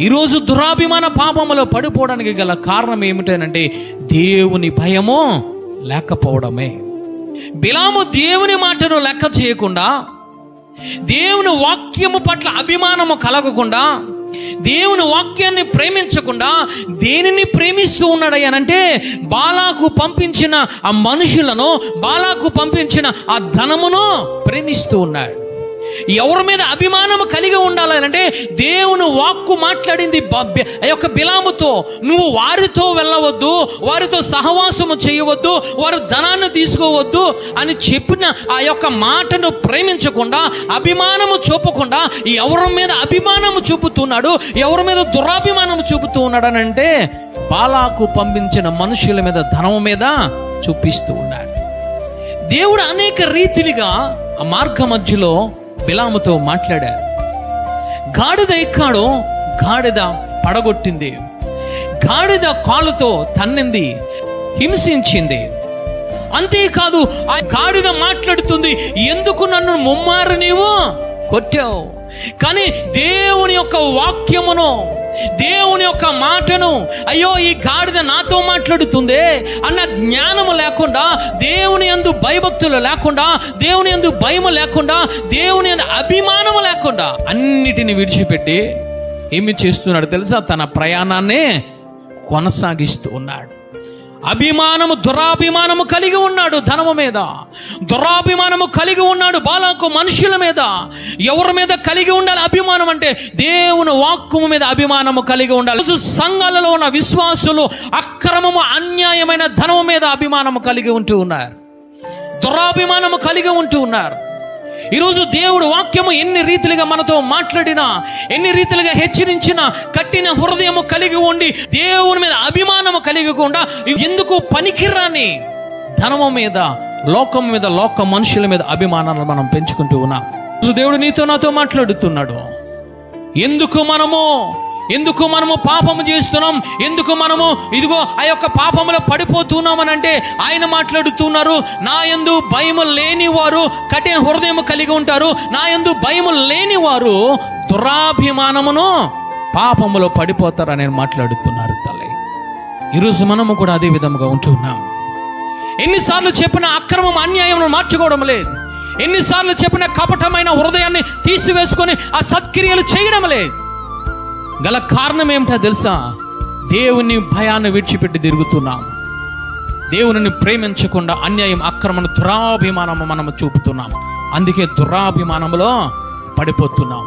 ఈరోజు దురాభిమాన పాపములో పడిపోవడానికి గల కారణం ఏమిటంటే దేవుని భయము లేకపోవడమే. బిలాము దేవుని మాటను లెక్క చేయకుండా, దేవుని వాక్యము పట్ల అభిమానము కలగకుండా, దేవుని వాక్యాన్ని ప్రేమించకుండా దేనిని ప్రేమిస్తూ ఉన్నాడయ్యానంటే బాలాకు పంపించిన ఆ మనుషులను, బాలాకు పంపించిన ఆ ధనమును ప్రేమిస్తూ ఉన్నాడు. ఎవరి మీద అభిమానం కలిగి ఉండాలంటే దేవుని వాక్కు మాట్లాడింది ఆ యొక్క బిలాముతో, నువ్వు వారితో వెళ్ళవద్దు, వారితో సహవాసము చేయవద్దు, వారి ధనాన్ని తీసుకోవద్దు అని చెప్పిన ఆ యొక్క మాటను ప్రేమించకుండా, అభిమానము చూపకుండా ఎవరి మీద అభిమానము చూపుతున్నాడు, ఎవరి మీద దురాభిమానము చూపుతూ ఉన్నాడు అని అంటే బాలాకు పంపించిన మనుషుల మీద, ధనం మీద చూపిస్తూ ఉన్నాడు. దేవుడు అనేక రీతిలుగా ఆ మార్గ మధ్యలో బిలాముతో మాట్లాడారు. గాడిద ఎక్కాడు, గాడిద పడగొట్టింది, గాడిద కాళ్ళతో తన్నింది, హింసించింది. అంతేకాదు ఆ గాడిద మాట్లాడుతుంది, ఎందుకు నన్ను ముమ్మారు నీవు కొట్టావు? కానీ దేవుని యొక్క వాక్యమును, దేవుని యొక్క మాటను, అయ్యో ఈ గాడిద నాతో మాట్లాడుతుందే అన్న జ్ఞానము లేకుండా, దేవుని యందు భయభక్తులు లేకుండా, దేవుని యందు భయము లేకుండా, దేవుని యందు అభిమానము లేకుండా అన్నిటిని విడిచిపెట్టి ఏమి చేస్తున్నాడు తెలుసా? తన ప్రయాణాన్ని కొనసాగిస్తూ ఉన్నాడు. అభిమానము, దురాభిమానము కలిగి ఉన్నాడు ధనము మీద, దురాభిమానము కలిగి ఉన్నాడు బాలాకు మనుషుల మీద. ఎవరి మీద కలిగి ఉండాలి అభిమానం అంటే దేవుని వాక్కు మీద అభిమానము కలిగి ఉండాలి. సంఘాలలో ఉన్న విశ్వాసులు అక్రమము, అన్యాయమైన ధనము మీద అభిమానము కలిగి ఉంటూ ఉన్నారు, దురాభిమానము కలిగి ఉంటూ ఉన్నారు. ఈరోజు దేవుడు వాక్యము ఎన్ని రీతిలుగా మనతో మాట్లాడినా, ఎన్ని రీతిలుగా హెచ్చరించినా, కట్టిన హృదయము కలిగి ఉండి దేవుని మీద అభిమానము కలిగకుండా ఎందుకు పనికిరాని ధనము మీద, లోకం మీద, లోక మనుషుల మీద అభిమానాన్ని మనం పెంచుకుంటూ ఉన్నాం. దేవుడు నీతో నాతో మాట్లాడుతున్నాడు. ఎందుకు మనము పాపము చేస్తున్నాం, ఎందుకు మనము ఇదిగో ఆ యొక్క పాపములో పడిపోతున్నాం అని అంటే ఆయన మాట్లాడుతున్నారు, నా యందు భయము లేని వారు కఠిన హృదయము కలిగి ఉంటారు, నా యందు భయము లేని వారు దురాభిమానమును పాపములో పడిపోతారని మాట్లాడుతున్నారు తల్లి. ఈరోజు మనము కూడా అదే విధముగా ఉంటున్నాం. ఎన్నిసార్లు చెప్పిన అక్రమం, అన్యాయం మార్చుకోవడం లేదు, ఎన్నిసార్లు చెప్పిన కపటమైన హృదయాన్ని తీసివేసుకొని ఆ సత్క్రియలు చేయడం లేదు. గల కారణం ఏమిటో తెలుసా? దేవుని భయాన్ని విడిచిపెట్టి తిరుగుతున్నాం. దేవుని ప్రేమించకుండా అన్యాయం, అక్రమణ, దురాభిమానము మనము చూపుతున్నాం. అందుకే దురాభిమానంలో పడిపోతున్నాం.